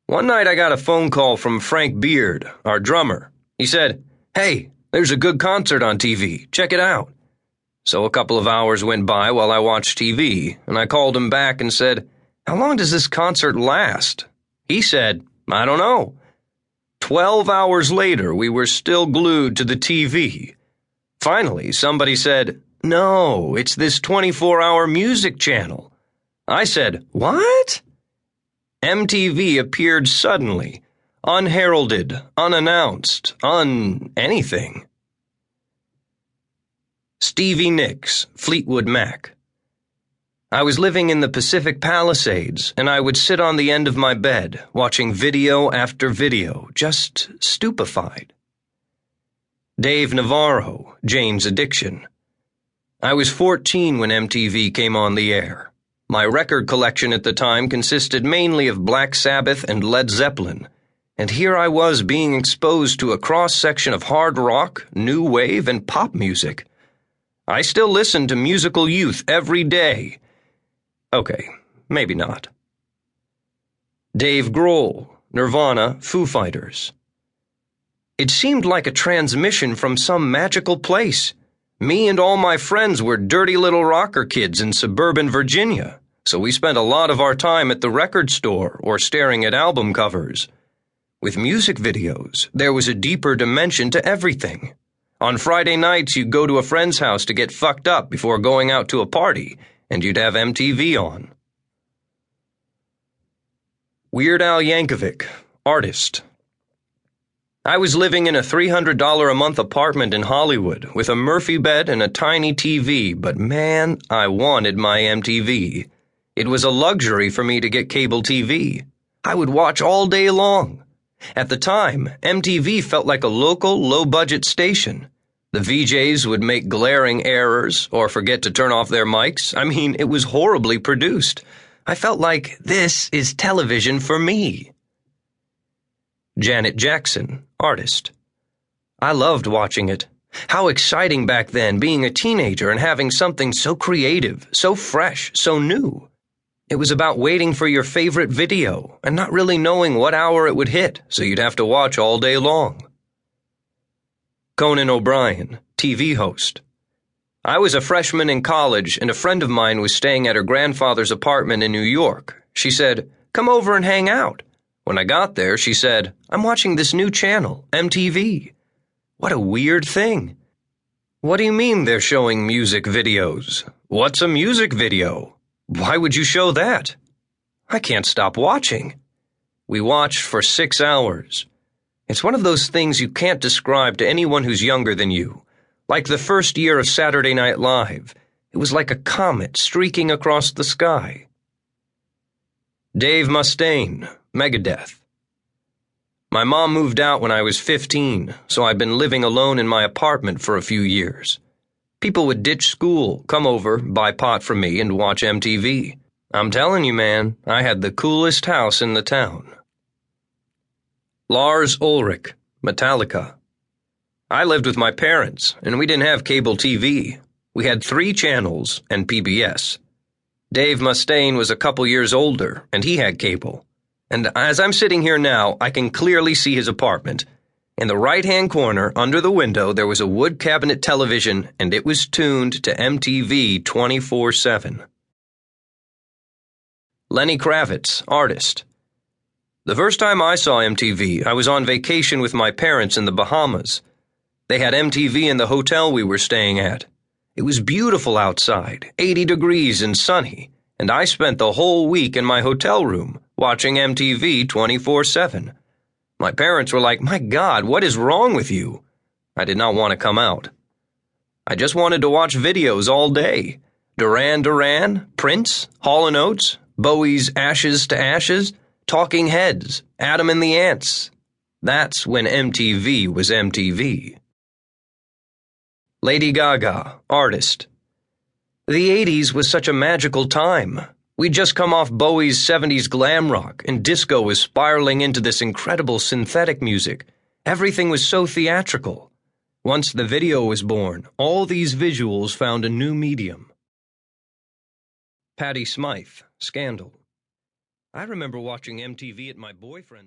One night I got a phone call from Frank Beard, our drummer. He said, "Hey, there's a good concert on TV. Check it out." So a couple of hours went by while I watched TV, and I called him back and said, "How long does this concert last?" He said, "I don't know." 12 hours later, we were still glued to the TV. Finally, somebody said, "No, it's this 24-hour music channel." I said, "What?" MTV appeared suddenly, unheralded, unannounced, anything. Stevie Nicks, Fleetwood Mac. I was living in the Pacific Palisades, and I would sit on the end of my bed, watching video after video, just stupefied. Dave Navarro, Jane's Addiction. I was 14 when MTV came on the air. My record collection at the time consisted mainly of Black Sabbath and Led Zeppelin, and here I was being exposed to a cross-section of hard rock, new wave, and pop music. I still listen to Musical Youth every day. Okay, maybe not. Dave Grohl, Nirvana, Foo Fighters. It seemed like a transmission from some magical place. Me and all my friends were dirty little rocker kids in suburban Virginia, so we spent a lot of our time at the record store or staring at album covers. With music videos, there was a deeper dimension to everything. On Friday nights, you'd go to a friend's house to get fucked up before going out to a party, and you'd have MTV on. Weird Al Yankovic, Artist. I was living in a $300 a month apartment in Hollywood with a Murphy bed and a tiny TV, but man, I wanted my MTV. It was a luxury for me to get cable TV. I would watch all day long. At the time, MTV felt like a local, low-budget station. The VJs would make glaring errors or forget to turn off their mics. I mean, it was horribly produced. I felt like this is television for me. Janet Jackson, Artist. I loved watching it. How exciting back then, being a teenager and having something so creative, so fresh, so new. It was about waiting for your favorite video and not really knowing what hour it would hit, so you'd have to watch all day long. Conan O'Brien, TV host. I was a freshman in college, and a friend of mine was staying at her grandfather's apartment in New York. She said, "Come over and hang out." When I got there, she said, "I'm watching this new channel, MTV." What a weird thing. What do you mean they're showing music videos? What's a music video? Why would you show that? I can't stop watching. We watched for 6 hours. It's one of those things you can't describe to anyone who's younger than you. Like the first year of Saturday Night Live. It was like a comet streaking across the sky. Dave Mustaine, Megadeth. My mom moved out when I was 15, so I'd been living alone in my apartment for a few years. People would ditch school, come over, buy pot from me, and watch MTV. I'm telling you, man, I had the coolest house in the town. Lars Ulrich, Metallica. I lived with my parents, and we didn't have cable TV. We had 3 channels and PBS. Dave Mustaine was a couple years older, and he had cable. And as I'm sitting here now, I can clearly see his apartment. In the right-hand corner, under the window, there was a wood cabinet television, and it was tuned to MTV 24/7. Lenny Kravitz, Artist. The first time I saw MTV, I was on vacation with my parents in the Bahamas. They had MTV in the hotel we were staying at. It was beautiful outside, 80 degrees and sunny, and I spent the whole week in my hotel room, watching MTV 24/7. My parents were like, "My God, what is wrong with you?" I did not want to come out. I just wanted to watch videos all day. Duran Duran, Prince, Hall & Oates, Bowie's Ashes to Ashes, Talking Heads, Adam and the Ants. That's when MTV was MTV. Lady Gaga, Artist. The 80s was such a magical time. We'd just come off Bowie's 70s glam rock, and disco was spiraling into this incredible synthetic music. Everything was so theatrical. Once the video was born, all these visuals found a new medium. Patti Smythe, Scandal. I remember watching MTV at my boyfriend's